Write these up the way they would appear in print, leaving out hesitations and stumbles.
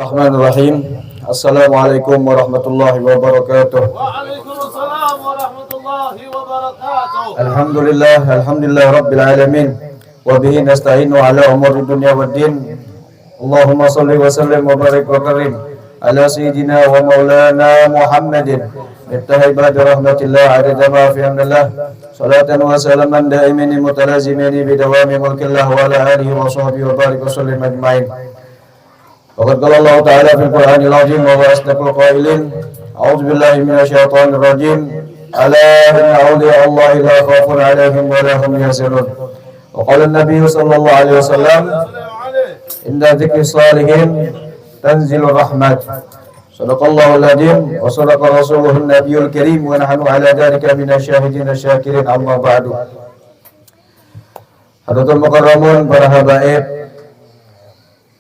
Bismillahirrahmanirrahim. Assalamualaikum warahmatullahi wabarakatuh. Waalaikumsalam warahmatullahi wabarakatuh. Alhamdulillah rabbil alamin. Wa bihi nasta'inu ala umuri dunya waddin. Allahumma shalli wa sallim wa barik wa karim ala sayyidina wa maulana Muhammadin. Miftah ibadi rahmatillah adada ma fi amrillah. Salatan wa salaman daimini mutalazimini bidawami mulkillah wa ala alihi wa sahbihi wa barik wa sallim ajma'in. Waqad qala Allah Ta'ala fil Qur'anil Azim wa huwa asdaqul qailin. A'udzu billahi minasyaitonir rajim. Ala inna awliya Allahi la khaufun 'alaihim wa la hum yahzanun. Wa qala an-nabiy sallallahu alaihi wasallam, inda dzikri shalihin tanzilur rahmat. Shadaqallahul adzim wa shadaqa rasuluhun nabiyul karim wa nahnu 'ala dzalika minasyahidin asyakirin, amma ba'du. Hadirin mukarramun, para habaib,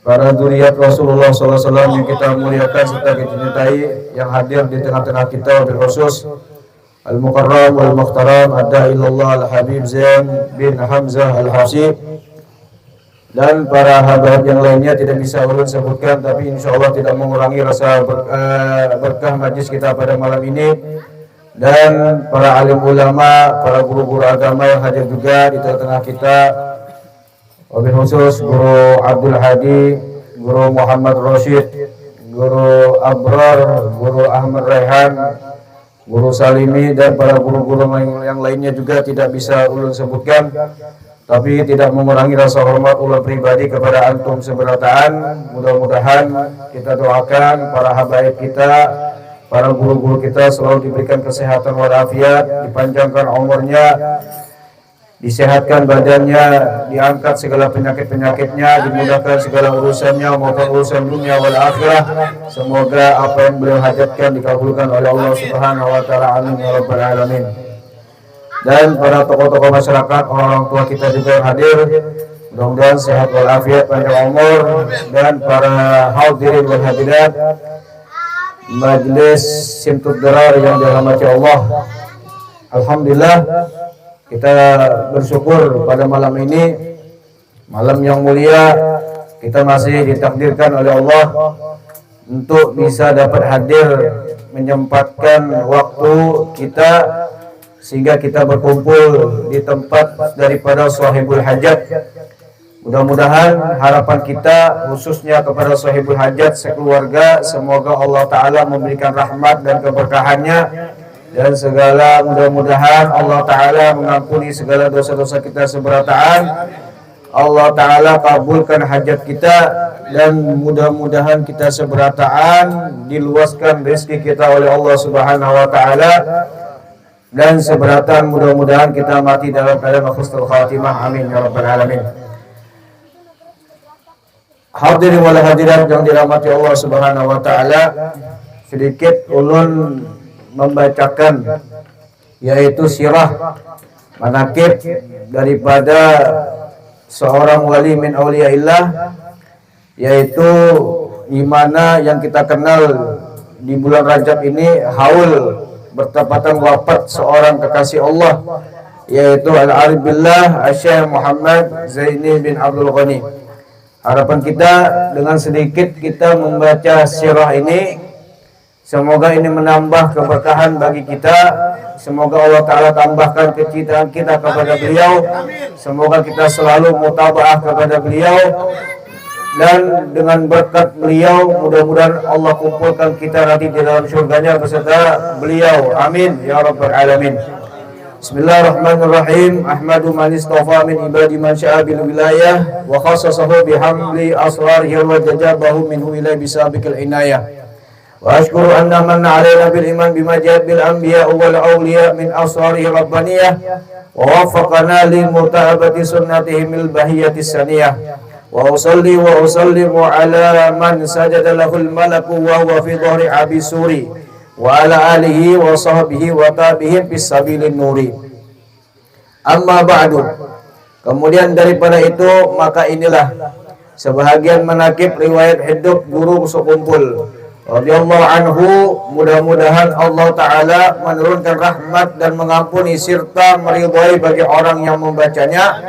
para zuriat Rasulullah SAW yang kita muliakan serta kita cintai, yang hadir di tengah-tengah kita, bil khusus Al-Mukarram wal-Mukhtaram Ad-Da'ilullah Al-Habib Zain bin Hamzah Al-Hasib, dan para habaib yang lainnya tidak bisa ulun sebutkan, tapi insyaallah tidak mengurangi rasa berkah majlis kita pada malam ini. Dan para alim ulama, para guru-guru agama yang hadir juga di tengah-tengah kita, wabil khusus Guru Abdul Hadi, Guru Muhammad Rashid, Guru Abrar, Guru Ahmad Raihan, Guru Salimi, dan para guru-guru yang lainnya juga tidak bisa ulun sebutkan, tapi tidak mengurangi rasa hormat ulun pribadi kepada antum seberataan. Mudah-mudahan kita doakan para habaib kita, para guru-guru kita selalu diberikan kesehatan walafiat, dipanjangkan umurnya, disehatkan badannya, diangkat segala penyakit-penyakitnya, dimudahkan segala urusannya maupun urusan dunia wal akhirah. Semoga apa yang beliau hajatkan dikabulkan oleh Allah Subhanahu wa taala. Amin ya rabbal alamin. Dan para tokoh-tokoh masyarakat, orang tua kita juga yang hadir, mudah-mudahan sehat walafiat, panjang umur. Dan para hadirin wal hadirat Majelis Simtud Darar yang dirahmati Allah, alhamdulillah kita bersyukur pada malam ini, malam yang mulia, kita masih ditakdirkan oleh Allah untuk bisa dapat hadir, menyempatkan waktu kita sehingga kita berkumpul di tempat daripada sahibul hajat. Mudah-mudahan harapan kita khususnya kepada sahibul hajat sekeluarga, semoga Allah Ta'ala memberikan rahmat dan keberkahannya, dan segala mudah-mudahan Allah Ta'ala mengampuni segala dosa-dosa kita seberataan. Allah Ta'ala kabulkan hajat kita, dan mudah-mudahan kita seberataan diluaskan rezeki kita oleh Allah Subhanahu wa Ta'ala, dan seberataan mudah-mudahan kita mati dalam keadaan husnul khatimah. Amin ya rabbal alamin. Hadirin wal hadirat yang dirahmati Allah Subhanahu wa Ta'ala, sedikit ulun membacakan yaitu sirah manakib daripada seorang wali min auliyaillah, yaitu dimana yang kita kenal di bulan Rajab ini haul bertepatan wafat seorang kekasih Allah, yaitu Al-Arif Billah Syekh Muhammad Zaini bin Abdul Ghani. Harapan kita dengan sedikit kita membaca sirah ini, semoga ini menambah keberkahan bagi kita. Semoga Allah Ta'ala tambahkan kecintaan kita kepada beliau. Semoga kita selalu mutabaah kepada beliau, dan dengan berkat beliau mudah-mudahan Allah kumpulkan kita nanti di dalam surganya beserta beliau. Amin ya rabbal alamin. Bismillahirrahmanirrahim. Ahmadu man istafa min ibadi man sya'a bil wilayah wa khassasahu bihamli asrarihi wa jajabahu minhu ilai bisabiqil inayah. Wa ashkuru anna man 'alaina bil iman bima ja'a bil anbiya wal awliya min asrarihi rabbaniyah wa waffaqana lil mutaabati sunnatihi mil bahiyatis saniyah. Wa usalli wa usallimu ala man sajada lahul malaku wa huwa fi dhahri abi suri wa ala alihi wa sahbihi wa tabi'in bis sabilin nuri. Amma ba'du. Kemudian daripada itu, maka inilah sebahagian manakib riwayat hidup guru sekumpul radhiyallahu anhu. Mudah-mudahan Allah Ta'ala menurunkan rahmat dan mengampuni serta meridhai bagi orang yang membacanya,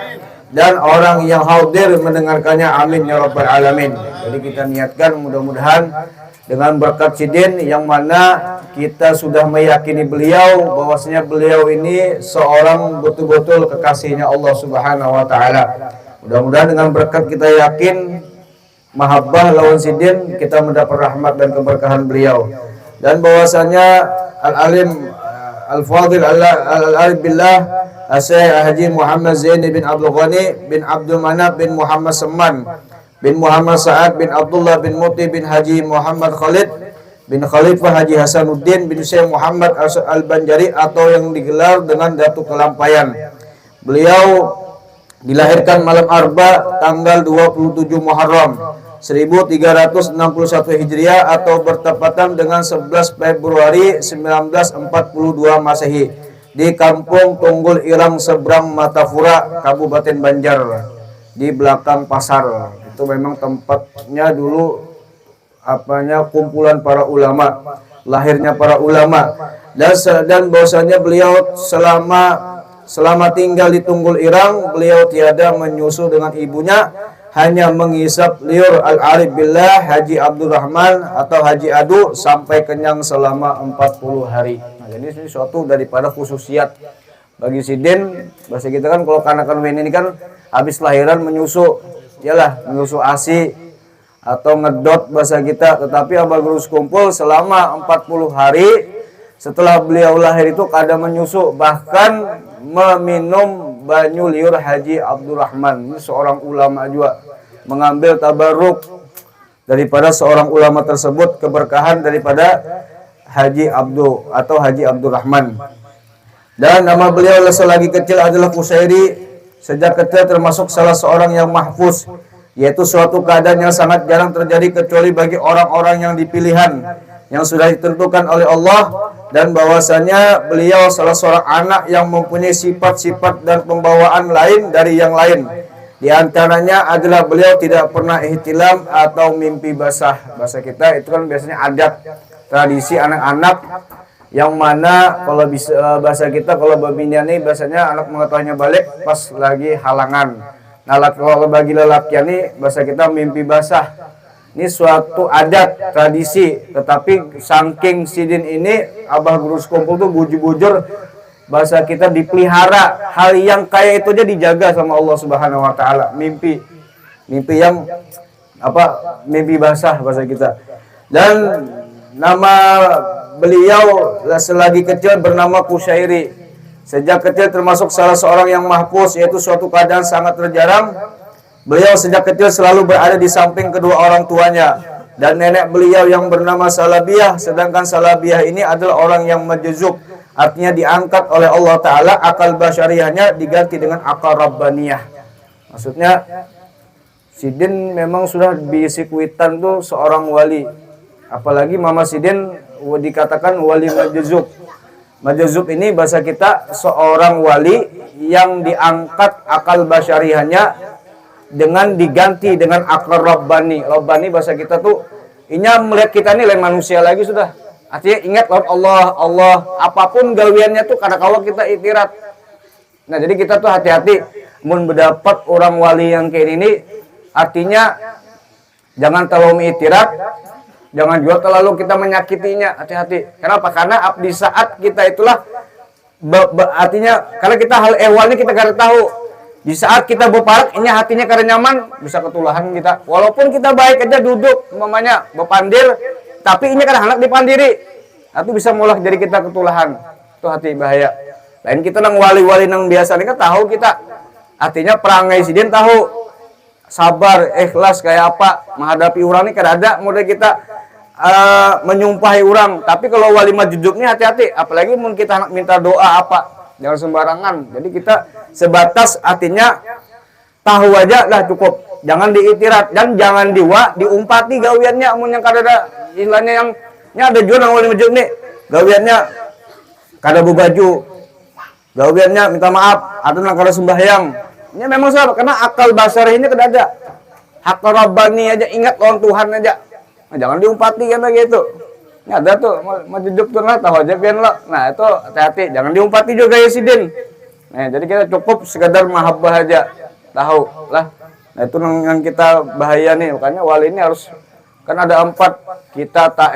dan orang yang hadir mendengarkannya, amin ya rabbal alamin. Jadi kita niatkan mudah-mudahan dengan berkat Sidin yang mana kita sudah meyakini beliau bahwasanya beliau ini seorang betul-betul kekasihnya Allah Subhanahu wa taala. Mudah-mudahan dengan berkat kita yakin mahabbah lawan Sidin, kita mendapat rahmat dan keberkahan beliau. Dan bahwasanya al-alim al-fadil al-arif billah Syekh Haji Muhammad Zaini bin Abdul Ghani bin Abdul Manaf bin Muhammad Seman bin Muhammad Sa'ad bin Abdullah bin Muti bin Haji Muhammad Khalid bin Khalifah Haji Hasanuddin bin Syekh Muhammad Al-Banjari atau yang digelar dengan Datuk Kelampayan. Beliau dilahirkan malam Arba tanggal 27 Muharram 1361 Hijriah atau bertepatan dengan 11 Februari 1942 Masehi di Kampung Tunggul Irang seberang Matafura, Kabupaten Banjar, di belakang pasar. Itu memang tempatnya dulu kumpulan para ulama, lahirnya para ulama. Dan bahwasanya beliau selama tinggal di Tunggul Irang, beliau tiada menyusu dengan ibunya, hanya mengisap liur al-arif billah Haji Abdul Rahman atau Haji Adu sampai kenyang selama 40 hari. Nah, jadi ini suatu daripada khususiat bagi Sidin. Bahasa kita kan kalau kanak-kanak ini kan habis lahiran menyusu, yalah menyusu ASI atau ngedot bahasa kita. Tetapi Abah Guru Sekumpul selama 40 hari setelah beliau lahir itu kada menyusu, bahkan meminum banyu liur Haji Abdul Rahman. Ini seorang ulama juga, mengambil tabarruk daripada seorang ulama tersebut, keberkahan daripada Haji Abdul atau Haji Abdul Rahman. Dan nama beliau selagi kecil adalah Kusairi. Sejak kecil termasuk salah seorang yang mahfuz, yaitu suatu keadaan yang sangat jarang terjadi kecuali bagi orang-orang yang dipilihan, yang sudah ditentukan oleh Allah. Dan bahwasanya beliau salah seorang anak yang mempunyai sifat-sifat dan pembawaan lain dari yang lain. Di antaranya adalah beliau tidak pernah ihtilam atau mimpi basah. Bahasa kita itu kan biasanya adat tradisi anak-anak, yang mana kalau bisa bahasa kita kalau babinian ini biasanya anak mengetahuinya balik pas lagi halangan. Nah kalau bagi lelaki ini bahasa kita mimpi basah. Ini suatu adat tradisi, tetapi saking Sidin ini Abah Guru Sekumpul tuh bujur-bujur bahasa kita dipelihara. Hal yang kayak itu aja dijaga sama Allah Subhanahu wa taala. Mimpi yang mimpi basah bahasa kita. Dan nama beliau selagi kecil bernama Kusairi. Sejak kecil termasuk salah seorang yang mahfuz, yaitu suatu keadaan sangat terjarang. Beliau sejak kecil selalu berada di samping kedua orang tuanya dan nenek beliau yang bernama Salabiyah. Sedangkan Salabiyah ini adalah orang yang majzub, artinya diangkat oleh Allah Ta'ala, akal basyariahnya diganti dengan akal rabbaniyah. Maksudnya Sidin memang sudah bisikuitan tuh seorang wali. Apalagi Mama Sidin dikatakan wali majzub. Majzub ini bahasa kita seorang wali yang diangkat akal basyariahnya dengan diganti dengan akal rabbani. Rabbani bahasa kita tuh inya melihat kita ini lain manusia lagi sudah. Artinya ingat lawan Allah, apapun gawiannya tuh kadang-kadang kita itirat. Nah, jadi kita tuh hati-hati mun mendapat orang wali yang kayak ini, artinya jangan terlalu itirat, jangan juga terlalu kita menyakitinya, hati-hati. Kenapa? Karena di saat kita itulah artinya karena kita hal ehwalnya kita gak tahu. Di saat kita berparak, ini hatinya karena nyaman, bisa ketulahan kita. Walaupun kita baik aja duduk, mamanya berpandir, tapi ini kadang anak dipandiri. Itu bisa mulai dari kita ketulahan. Itu hati bahaya. Lain kita nang wali-wali nang biasa ini kan tahu kita. Artinya perangai Sidin tahu. Sabar, ikhlas kayak apa. Menghadapi orang ini kan ada model kita menyumpahi orang. Tapi kalau wali majjubnya hati-hati. Apalagi mungkin kita anak minta doa apa. Jangan sembarangan. Jadi kita sebatas artinya tahu aja lah cukup. Jangan diitirat dan jangan diumpati gawiannya. Amun yang kada ada istilahnya yang ada juga nang wali majjub nih. Gawiannya kada baju. Gawiannya minta maaf atau nang kada sembahyang. Ini memang salah karena akal basarinya kada ada. Akal rabbani aja ingat lawan Tuhan aja. Nah, jangan diumpati kan gitu. Ini ada tuh majjub tuh lah tahu aja pian lah. Nah, itu hati-hati jangan diumpati juga ya Sidin. Nah, jadi kita cukup sekadar mahabbah aja. tahu lah. Nah itu yang kita bahaya nih, makanya wali ini harus kan ada 4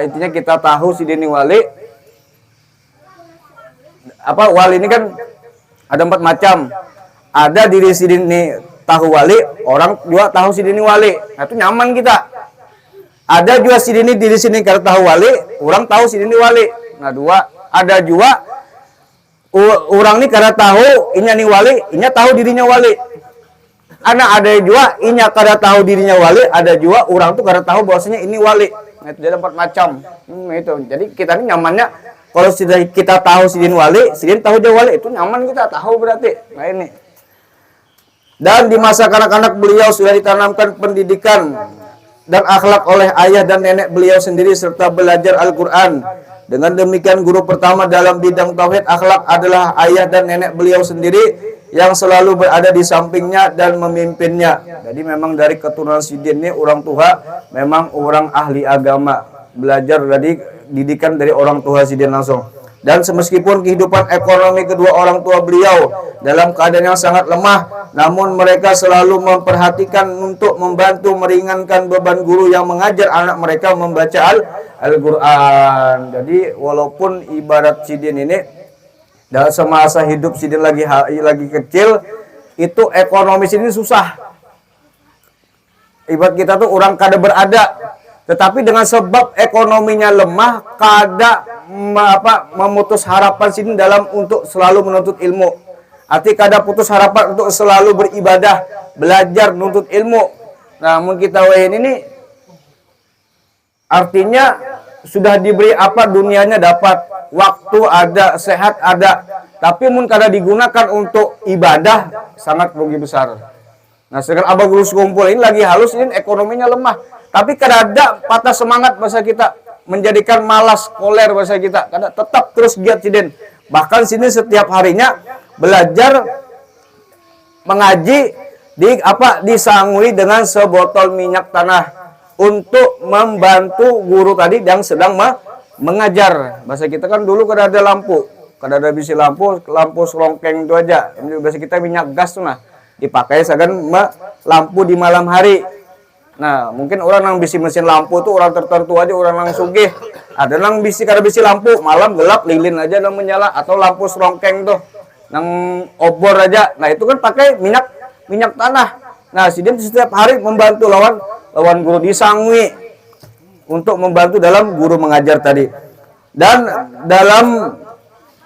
intinya kita tahu si dini wali. Apa wali ini kan ada 4 macam. Ada diri si dini tahu wali, orang juga tahu si dini wali. Nah itu nyaman kita. Ada juga si dini diri sini kalau tahu wali, orang tahu si dini wali. Nah 2, ada juga orang ini karena tahu inya nih wali, inya tahu dirinya wali. Ada juga inya karena tahu dirinya wali, ada juga orang tuh karena tahu bahwasanya ini wali. Nah, itu jadi 4 macam. Itu. Jadi kita ini nyamannya kalau sudah kita tahu sidin wali, sidin tahu dia wali, itu nyaman kita tahu berarti. Nah ini. Dan di masa kanak-kanak beliau sudah ditanamkan pendidikan dan akhlak oleh ayah dan nenek beliau sendiri serta belajar Al-Quran. Dengan demikian guru pertama dalam bidang tauhid akhlak adalah ayah dan nenek beliau sendiri yang selalu berada di sampingnya dan memimpinnya. Jadi memang dari keturunan sidin ini orang tua memang orang ahli agama, belajar dari didikan dari orang tua sidin langsung. Dan semeskipun kehidupan ekonomi kedua orang tua beliau dalam keadaan yang sangat lemah, namun mereka selalu memperhatikan untuk membantu meringankan beban guru yang mengajar anak mereka membaca Al-Quran. Jadi walaupun ibarat sidin ini dalam semasa hidup sidin lagi kecil, itu ekonomi sidin susah. Ibarat kita tuh orang kada berada, tetapi dengan sebab ekonominya lemah, kada memutus harapan sidin dalam untuk selalu menuntut ilmu. Arti kada putus harapan untuk selalu beribadah, belajar, menuntut ilmu. Namun kita ini artinya sudah diberi apa dunianya dapat, waktu ada, sehat ada, tapi mun kada digunakan untuk ibadah sangat rugi besar. Nah sekarang abah guru sekumpul ini lagi halus, ini ekonominya lemah, tapi kada ada patah semangat bahasa kita, menjadikan malas koler bahasa kita, kada tetap terus giat sidin. Bahkan sini setiap harinya belajar mengaji disangui dengan sebotol minyak tanah untuk membantu guru tadi yang sedang mengajar. Bahasa kita kan dulu kada ada lampu, kada ada bisi lampu selongkeng itu aja. Bahasa kita minyak gas tuh nah dipakai segan lampu di malam hari. Nah mungkin orang yang bisi mesin lampu tuh orang tertentu aja, orang yang sugih. Ada yang bisi kada bisi lampu, malam gelap lilin aja yang menyala, atau lampu selongkeng tuh yang obor aja. Nah itu kan pakai minyak tanah. Nah sidin setiap hari membantu lawan guru, disangui untuk membantu dalam guru mengajar tadi. Dan dalam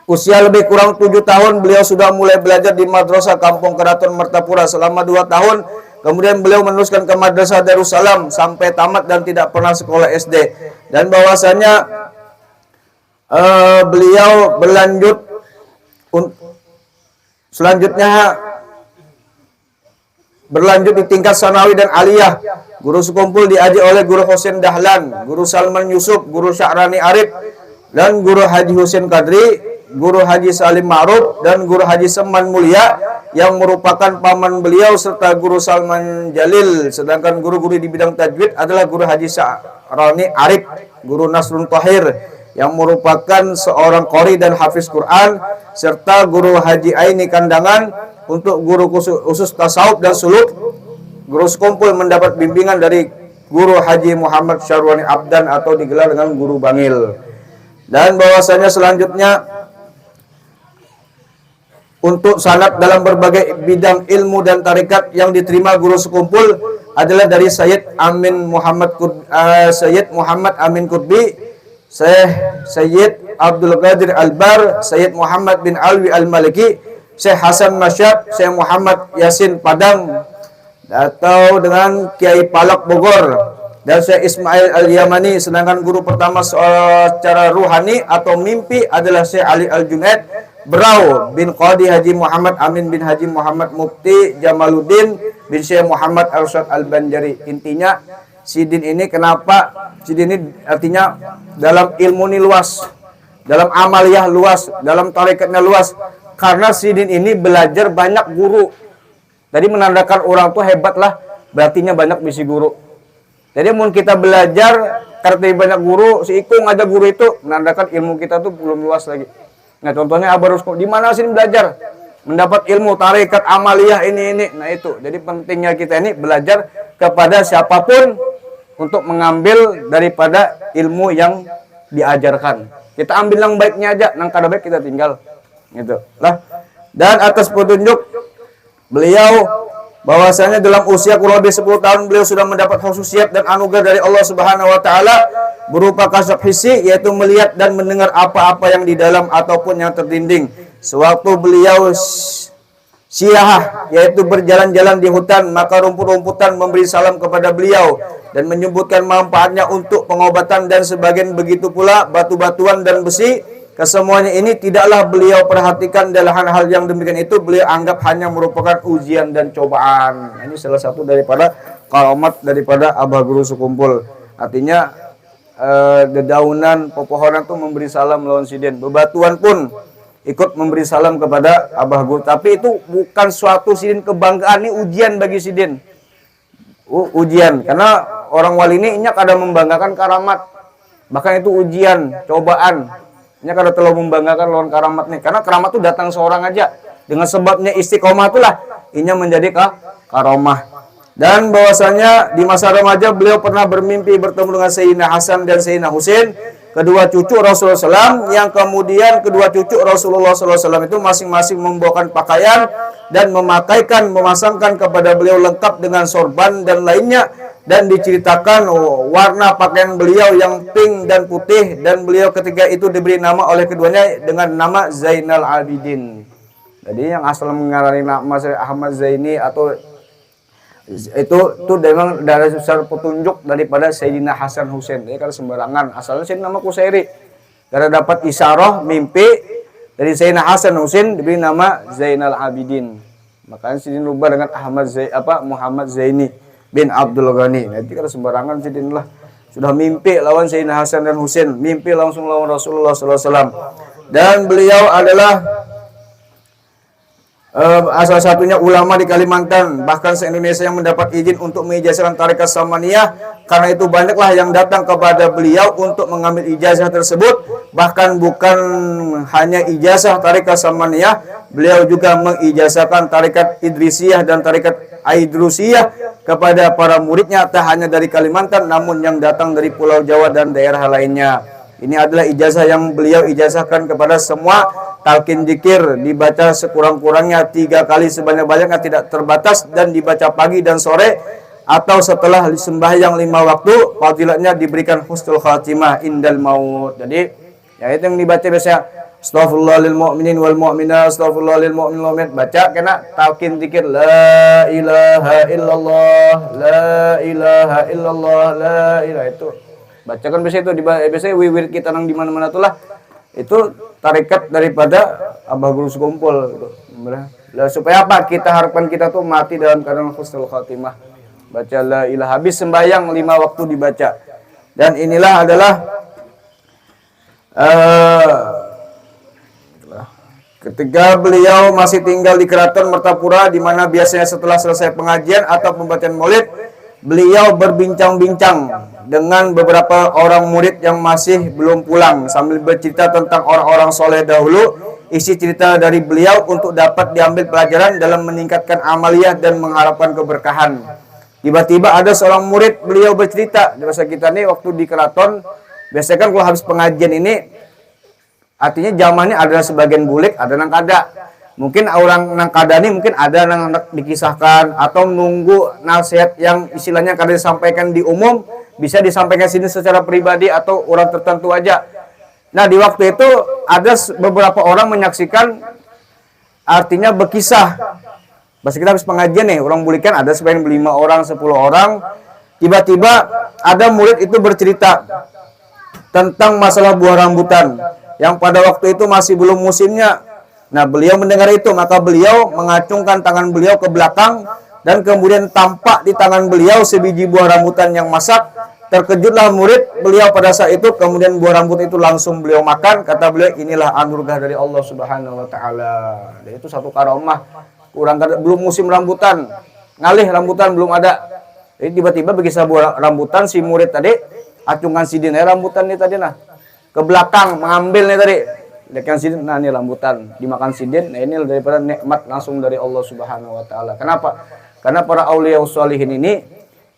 usia lebih kurang 7 tahun beliau sudah mulai belajar di Madrasah Kampung Keraton Martapura selama 2 tahun. Kemudian beliau meneruskan ke Madrasah Darussalam sampai tamat dan tidak pernah sekolah SD. Dan bahwasanya beliau berlanjut di tingkat sanawi dan aliyah. Guru sekumpul diaji oleh Guru Husain Dahlan, Guru Salman Yusuf, Guru Sya'rani Arif, dan Guru Haji Husain Kadri, Guru Haji Salim Ma'ruf, dan Guru Haji Seman Mulia yang merupakan paman beliau, serta Guru Salman Jalil. Sedangkan guru-guru di bidang tajwid adalah Guru Haji Sya'rani Arif, Guru Nasrun Tahir yang merupakan seorang qori dan hafiz Quran, serta Guru Haji Aini Kandangan untuk guru khusus tasawuf dan suluk. Guru sekumpul mendapat bimbingan dari Guru Haji Muhammad Syarwani Abdan atau digelar dengan Guru Bangil. Dan bahwasanya selanjutnya untuk sanad dalam berbagai bidang ilmu dan tarikat yang diterima guru sekumpul adalah dari Sayyid Muhammad Amin Qutbi, Sayyid Abdul Qadir Albar, Sayyid Muhammad bin Alwi Al-Maliki, Syekh Hasan Masyab, Syekh Muhammad Yasin Padang, atau dengan Kiai Palak Bogor, dan Syekh Ismail Al-Yamani. Sedangkan guru pertama secara ruhani atau mimpi adalah Syekh Ali Al-Junaid Berau bin Qadi Haji Muhammad Amin bin Haji Muhammad Mufti Jamaluddin bin Syekh Muhammad Arsyad Al-Banjari. Intinya sidin ini kenapa sidin ini artinya dalam ilmu ini luas, dalam amaliyah luas, dalam tarikatnya luas, karena sidin ini belajar banyak guru. Jadi menandakan orang tuh hebat lah, berartinya banyak bisi guru. Jadi mun kita belajar karena banyak guru, si Ikung ada guru itu, menandakan ilmu kita tuh belum luas lagi. Nah contohnya Abarus, di mana sini belajar? mendapat ilmu tarekat amaliyah ini. Nah itu, jadi pentingnya kita ini belajar kepada siapapun untuk mengambil daripada ilmu yang diajarkan. Kita ambil yang baiknya aja, yang kada baik kita tinggal. Gitu lah. Dan atas petunjuk beliau bahwasanya dalam usia kurang lebih 10 tahun beliau sudah mendapat khususiyat dan anugerah dari Allah Subhanahu wa taala berupa kasab hissi, yaitu melihat dan mendengar apa-apa yang di dalam ataupun yang tertinding. Sewaktu beliau siyah, yaitu berjalan-jalan di hutan, maka rumput-rumputan memberi salam kepada beliau dan menyebutkan manfaatnya untuk pengobatan, dan sebagian begitu pula batu-batuan dan besi. Kesemuanya ini tidaklah beliau perhatikan dalam hal-hal yang demikian itu, beliau anggap hanya merupakan ujian dan cobaan. Ini salah satu daripada karamat daripada Abah Guru Sekumpul. Artinya dedaunan, pepohonan itu memberi salam lawan sidin. Bebatuan pun ikut memberi salam kepada Abah Guru. Tapi itu bukan suatu sidin kebanggaan, ini ujian bagi sidin. Ujian, karena orang wali ini kada membanggakan karamat. Bahkan itu ujian, cobaan. Ini kada terlalu membanggakan lawan karamat nih, karena karamat itu datang seorang aja. Dengan sebabnya istiqomah itulah ini menjadi karamah. Dan bahwasanya di masa remaja beliau pernah bermimpi bertemu dengan Sayyidina Hasan dan Sayyidina Husain, kedua cucu Rasulullah SAW, yang kemudian kedua cucu Rasulullah SAW itu masing-masing membawakan pakaian dan memasangkan kepada beliau lengkap dengan sorban dan lainnya, dan diceritakan warna pakaian beliau yang pink dan putih, dan beliau ketika itu diberi nama oleh keduanya dengan nama Zainal Abidin. Jadi yang asal mengarani nama Ahmad Zaini atau itu memang dari besar petunjuk daripada Sayyidina Hasan Husain. Jadi kalau sembarangan asalnya Sayyidina nama Kusairi, karena dapat isyarah mimpi dari Sayyidina Hasan Husain diberi nama Zainal Abidin. Makanya sidin rubah dengan Muhammad Zaini bin Abdul Ghani. Nanti kalau sembarangan sidin lah, sudah mimpi lawan Sayyidina Hasan dan Husain, mimpi langsung lawan Rasulullah SAW. Dan beliau adalah asal satunya ulama di Kalimantan, bahkan se-Indonesia yang mendapat izin untuk mengijazahkan tarekat Samaniyah. Karena itu banyaklah yang datang kepada beliau untuk mengambil ijazah tersebut. Bahkan bukan hanya ijazah tarekat Samaniyah, beliau juga mengijazahkan tarekat Idrisiyah dan tarekat Aidrusiyah kepada para muridnya, tak hanya dari Kalimantan namun yang datang dari Pulau Jawa dan daerah lainnya. Ini adalah ijazah yang beliau ijazahkan kepada semua. Talqin zikir dibaca sekurang-kurangnya 3 kali sebanyak-banyaknya, tidak terbatas, dan dibaca pagi dan sore atau setelah sembahyang 5 waktu. Fadilatnya diberikan husnul khatimah indal maut. Jadi ya itu yang dibaca biasa, astaghfirullah lil mu'minin wal mu'minat, astaghfirullah lil mu'minin wal mu'minat. Baca kena talqin zikir la ilaha illallah, la ilaha illallah, la ilaha, itu bacakan biasa itu biasanya wiwir kita nang di mana-mana itulah. Itu tarekat daripada Abah Guru Sekumpul gitu. Supaya apa? Kita harapkan kita tuh mati dalam keadaan husnul khatimah. Baca la ilaha, habis sembahyang 5 waktu dibaca. Dan inilah adalah ketika beliau masih tinggal di Keraton Mertapura, di mana biasanya setelah selesai pengajian atau pembacaan maulid, beliau berbincang-bincang dengan beberapa orang murid yang masih belum pulang sambil bercerita tentang orang-orang soleh dahulu. Isi cerita dari beliau untuk dapat diambil pelajaran dalam meningkatkan amaliyah dan mengharapkan keberkahan. Tiba-tiba ada seorang murid beliau bercerita, biasa kita nih waktu di keraton, biasanya kan kalau habis pengajian ini, artinya zamannya ada sebagian bulik, ada nang kada. Mungkin orang nang kada ini mungkin ada nang dikisahkan atau nunggu nasihat yang istilahnya kada disampaikan di umum, bisa disampaikan sini secara pribadi atau orang tertentu aja. Nah di waktu itu ada beberapa orang menyaksikan, artinya berkisah. Pas kita habis pengajian nih, orang bulikan ada sebanyak 5 orang, 10 orang. Tiba-tiba ada murid itu bercerita tentang masalah buah rambutan yang pada waktu itu masih belum musimnya. Nah beliau mendengar itu, maka beliau mengacungkan tangan beliau ke belakang dan kemudian tampak di tangan beliau sebiji buah rambutan yang masak. Terkejutlah murid beliau pada saat itu, kemudian buah rambutan itu langsung beliau makan. Kata beliau, inilah anugerah dari Allah Subhanahu wa taala. Dan itu satu karamah. Belum musim rambutan, ngalih rambutan belum ada. Jadi tiba-tiba berkisah buah rambutan, si murid tadi acungkan sidin rambutan nih tadi nah ke belakang mengambil nih tadi. Ikan sidin, nah ini rambutan dimakan sidin. Nah ini daripada nikmat langsung dari Allah Subhanahu Wa Taala. Kenapa? Karena para aulia sholihin ini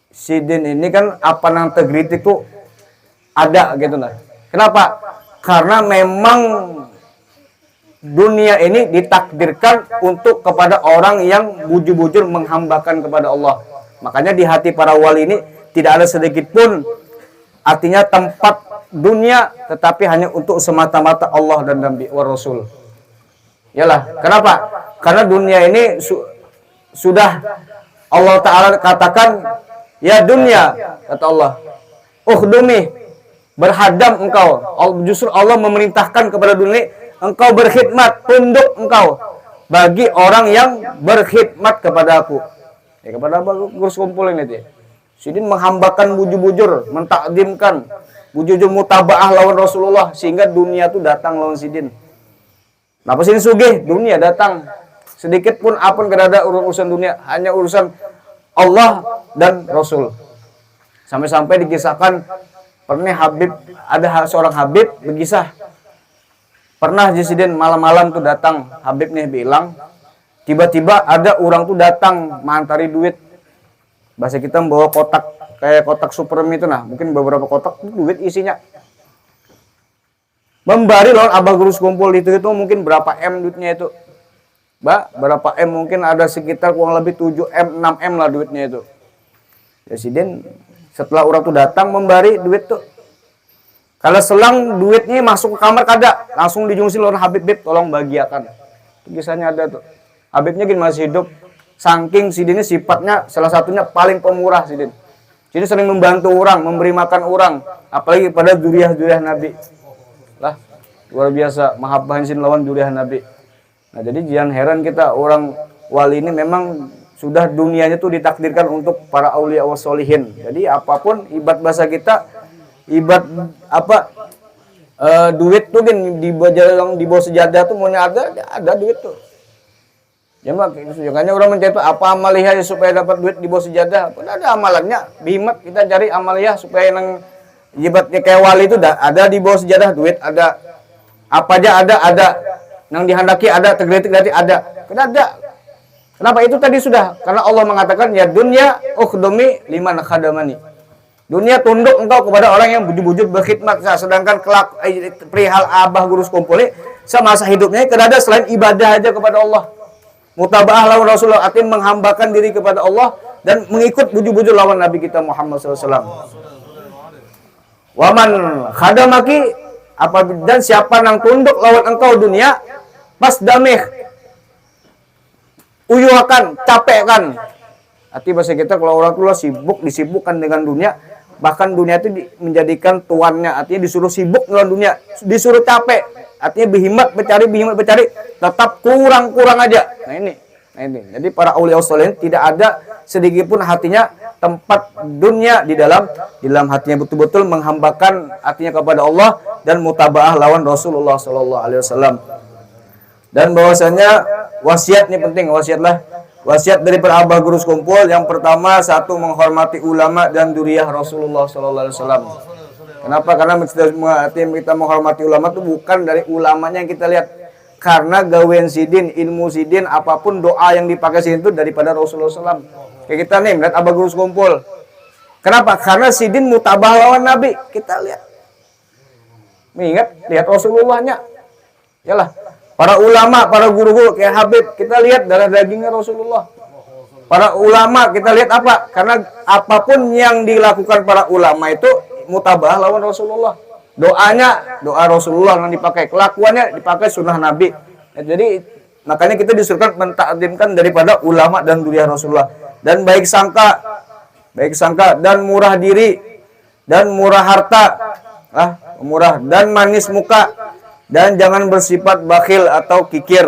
sidin ini kan apa nang tegritik tuh ada gitu nah. Kenapa? Karena memang dunia ini ditakdirkan untuk kepada orang yang bujur-bujur menghambakan kepada Allah. Makanya di hati para wali ini tidak ada sedikit pun artinya tempat dunia, tetapi hanya untuk semata-mata Allah dan Nabi wa Rasul. Yalah, kenapa? Karena dunia ini sudah Allah Ta'ala katakan, ya dunia, kata Allah, ukhdumi, berhadam engkau. Justru Allah memerintahkan kepada dunia, engkau berkhidmat, tunduk engkau bagi orang yang berkhidmat kepada aku. Ya, kepada apa kurus kumpul ini dia. Sidin menghambakan bujur-bujur, mentakdimkan bujur-bujur mutabaah lawan Rasulullah sehingga dunia itu datang lawan sidin. Nah, pas ini sugih, dunia datang. Sedikit pun apun kada ada urusan dunia, hanya urusan Allah dan Rasul. Sampai-sampai dikisahkan pernah ada seorang Habib berkisah. Pernah sidin malam-malam tuh datang, Habib nih bilang, tiba-tiba ada orang tuh datang mantari duit. Bahasa kita membawa kotak kayak kotak Supermi itu nah, mungkin beberapa kotak duit isinya. Membari lawan abah guru kumpul itu mungkin berapa M duitnya itu. Berapa M mungkin ada sekitar kurang lebih 7 M, 6 M lah duitnya itu. Ya sidin setelah orang tuh datang membari duit tuh. Kalau selang duitnya masuk ke kamar kada, langsung dijungsi lawan Habib, tolong bagiakan. Itu kisahnya ada tuh. Habibnya gini masih hidup. Saking sidin ini sifatnya salah satunya paling pemurah sidin. Sidin sering membantu orang, memberi makan orang, apalagi pada duriah-duriah Nabi. Lah, luar biasa mahabbahin sin lawan duriah Nabi. Nah, jadi jangan heran kita orang wali ini memang sudah dunianya tuh ditakdirkan untuk para aulia wa sholihin. Jadi apapun ibad bahasa kita, ibad apa duit tuh kan di bawah sejadah tuh mau ada duit tuh. Ya makanya orang mencari apa amaliyah supaya dapat duit di bawah sejadah. Ada amalannya, bimat kita cari amaliyah supaya nang jibatnya kayak wali itu ada di bawah sejadah duit ada. Apa aja ada. Nang dihendaki ada, tegritik ada. Ada. Kenapa itu tadi sudah? Karena Allah mengatakan ya dunya ukhdumi liman khadamani. Dunia tunduk engkau kepada orang yang bujur-bujur berkhidmat. Sedangkan perihal abah guru kumpul semasa hidupnya tidak ada selain ibadah aja kepada Allah. Mutabaah lawan Rasulullah, artinya menghambakan diri kepada Allah dan mengikut bujur-bujur lawan Nabi kita Muhammad SAW. Waman khadamaki, dan siapa nang tunduk lawan engkau dunia, pas damih, uyuhakan, capekkan. Arti bahasa kita kalau orang tua disibukkan dengan dunia, bahkan dunia itu menjadikan tuannya, artinya disuruh sibuk dengan dunia, disuruh capek. Artinya berhimat bercari, tetap kurang aja. Nah ini. Jadi para aulia sholihin tidak ada sedikit pun hatinya tempat dunia di dalam hatinya betul-betul menghambakan artinya kepada Allah dan mutabaah lawan Rasulullah Sallallahu Alaihi Wasallam. Dan bahwasanya wasiat ini penting, wasiat dari para abah guru kumpul. Yang pertama, satu, menghormati ulama dan duriyah Rasulullah Sallallahu Alaihi Wasallam. Kenapa? Karena kita menghormati ulama itu bukan dari ulamanya yang kita lihat. Karena gawean sidin, ilmu sidin, apapun doa yang dipakai sidin itu daripada Rasulullah SAW. Kayak kita nih, melihat abah guru kumpul. Kenapa? Karena sidin mutabah lawan Nabi. Kita lihat. Lihat Rasulullahnya. Yalah. Para ulama, para guru-guru kayak Habib, kita lihat darah dagingnya Rasulullah. Para ulama, kita lihat apa? Karena apapun yang dilakukan para ulama itu mutabah lawan Rasulullah. Doanya doa Rasulullah yang dipakai, kelakuannya dipakai sunnah Nabi. Jadi makanya kita disuruhkan mentakdimkan daripada ulama dan duriyah Rasulullah. Dan baik sangka dan murah diri dan murah harta, murah dan manis muka, dan jangan bersifat bakhil atau kikir.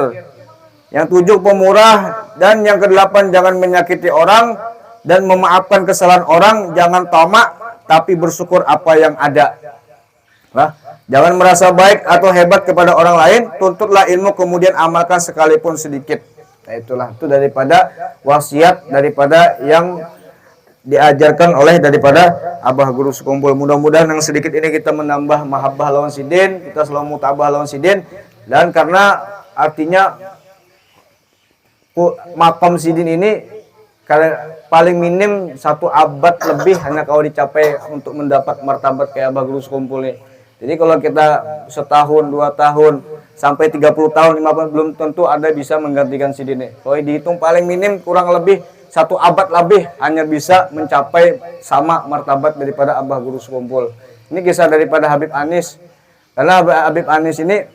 Yang 7, pemurah, dan yang ke-8, jangan menyakiti orang dan memaafkan kesalahan orang. Jangan tamak tapi bersyukur apa yang ada. Jangan merasa baik atau hebat kepada orang lain, tuntutlah ilmu kemudian amalkan sekalipun sedikit. Nah itu daripada wasiat daripada yang diajarkan oleh daripada abah guru sekumpul. Mudah-mudahan yang sedikit ini kita menambah mahabbah lawan sidin, kita selalu mutabah lawan sidin, Dan karena artinya makam sidin ini karena paling minim 1 abad lebih hanya kalau dicapai untuk mendapat martabat kayak Abah Guru Sekumpul nih. Jadi kalau kita setahun, 2 tahun, sampai 30 tahun, 50 belum tentu ada bisa menggantikan sidin nih. Kalau dihitung paling minim kurang lebih 1 abad lebih hanya bisa mencapai sama martabat daripada Abah Guru Sekumpul. Ini kisah daripada Habib Anis. Karena Habib Anis ini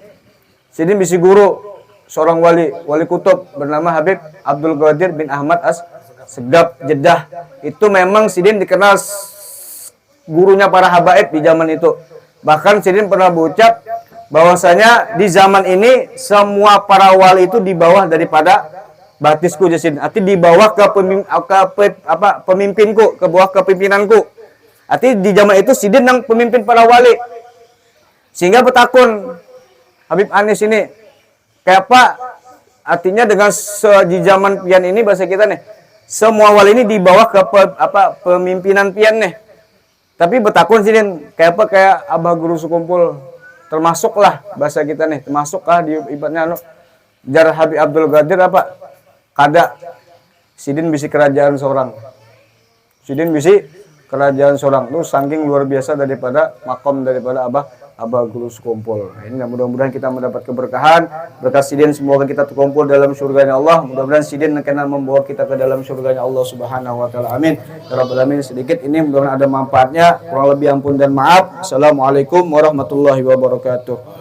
sidin bisi guru seorang wali kutub bernama Habib Abdul Qadir bin Ahmad As-Segaf Jeddah. Itu memang sidin dikenal gurunya para habaib di zaman itu. Bahkan sidin pernah berucap bahwasanya di zaman ini semua para wali itu di bawah daripada batisku jasin. Arti di bawah pemimpinku, ke bawah kepimpinanku. Arti di zaman itu sidin yang pemimpin para wali. Sehingga petakun Habib Anis ini kayak apa? Artinya dengan di zaman pian ini bahasa kita nih, semua wali ini di bawah pemimpinan pian nih. Tapi betakun sidin kayak apa, kayak Abah Guru Sekumpul termasuklah bahasa kita nih, termasuklah di ibaratnya jar Habib Abdul Qadir apa? Kada sidin bisi kerajaan seorang. Sidin bisi kerajaan seorang itu saking luar biasa daripada makom daripada Abah Guru Sekumpul. Ini mudah-mudahan kita mendapat keberkahan berkat sidin, semoga kita terkumpul dalam surganya Allah. Mudah-mudahan sidin akan membawa kita ke dalam surganya Allah Subhanahu wa taala. Amin. Ya rabbal alamin. Sedikit ini mudah-mudahan ada manfaatnya. Kurang lebih ampun dan maaf. Assalamualaikum warahmatullahi wabarakatuh.